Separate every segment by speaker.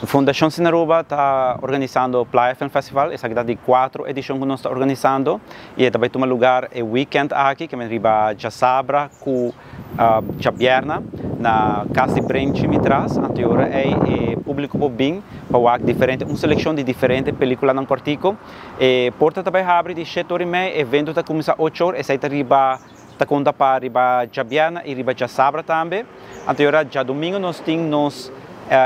Speaker 1: A Fundação Sinaruba está organizando o Playa Film Festival, essa é de 4 edições que nós estamos organizando, e também toma lugar o weekend aqui, que é riba já sabra com já bierna na Casa de Brenci mitras, anterior é público bem para diferente, uma seleção de diferentes películas no Cortico, e porta também abre de 7h30, evento está começa 8h, essa é riba está conta para riba já bierna e riba já sabra também, anterior já domingo nós temos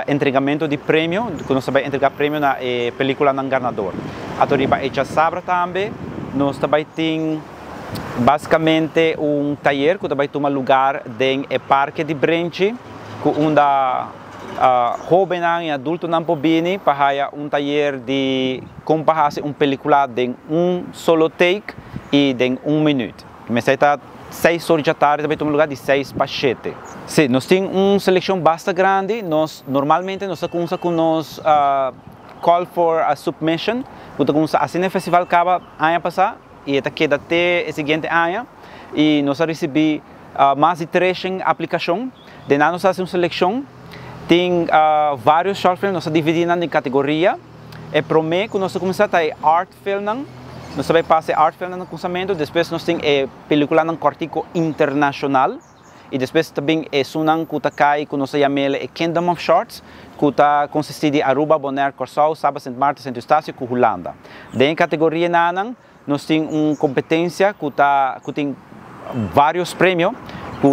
Speaker 1: entregamento de prêmio, que nós vamos entregar prêmio na película não ganador. A riba é já sabra também, nós também temos basicamente um taller que também toma lugar no Parque de Brenci, com jovem e adulto não podem para taller de comparar uma película em solo take e em 1 minuto. Mas está 6 horas da tarde, também toma lugar de 6 para 7. Sim, nós temos uma seleção bastante grande. Normalmente nós começamos com nos call for a submission, que começa assim no festival acaba ano passado e até queda até o seguinte ano e nós recebemos mais de 3 aplicações. De nós nós fazemos uma seleção, tem vários short films, nós dividimos em categoria. E para mim, quando nós começamos a art film, nós também passamos art film no lançamento, depois nós temos película no Cortico internacional e depois também sunan que cai que nós chamamos Kingdom of Shorts, que consiste de Aruba, Bonaire, Corsol, Saba, Sint Maarten, Sint Eustácio e Holanda. Dentro da categoria nanan, nós temos uma competência que tem vários prêmios, que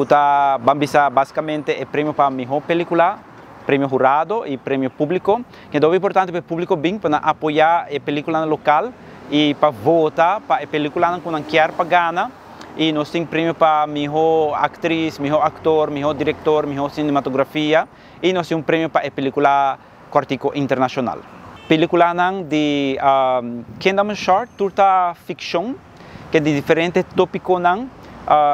Speaker 1: basicamente é prêmio para a melhor película, prêmio jurado e prêmio público, que é importante para o público bem para apoiar a película local e para votar para a película que não quer para ganhar. E nós temos prêmio para melhor atriz, melhor ator, melhor diretor, melhor cinematografia e nós temos prêmio para a película Cortico internacional. Película de Kingdom Short, turta ficção, que é de diferentes tópicos,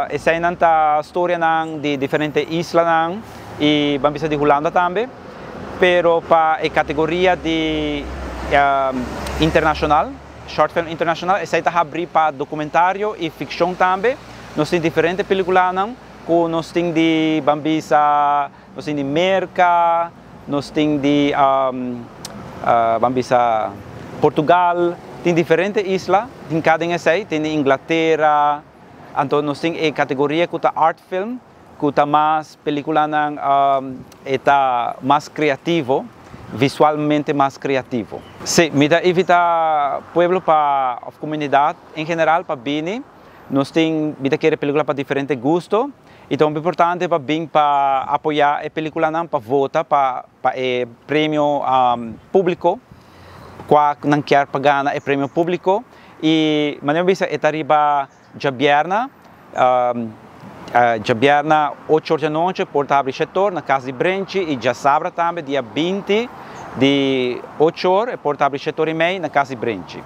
Speaker 1: essa é a história de diferentes islas e vamos de Holanda também, pero para a categoria de internacional, short film internacional, essa está abrindo para documentário e ficção também. Nós temos diferentes películas, que nós temos de Bambisa, nós temos de Merca, nós temos de Bambisa, Portugal, tem diferentes islas, tem cada uma tem Inglaterra, então nós temos a categoria que está art film, que está mais película está mais criativo, visualmente mais criativo. Sim, me dá evitar pueblo para a comunidade em geral para Bini. Nós temos me dá querer película para diferentes gostos. Então é importante para Bini para apoiar a película para votar para o prêmio público, qual não quer pagar o prêmio público e maneira bisa etariba Jabierna. Jabierna 8 da noite, porta abre setor na Casa de Brenci e já sabra também dia 20 de 8 horas, porta abre 7h30 na Casa de Brenci.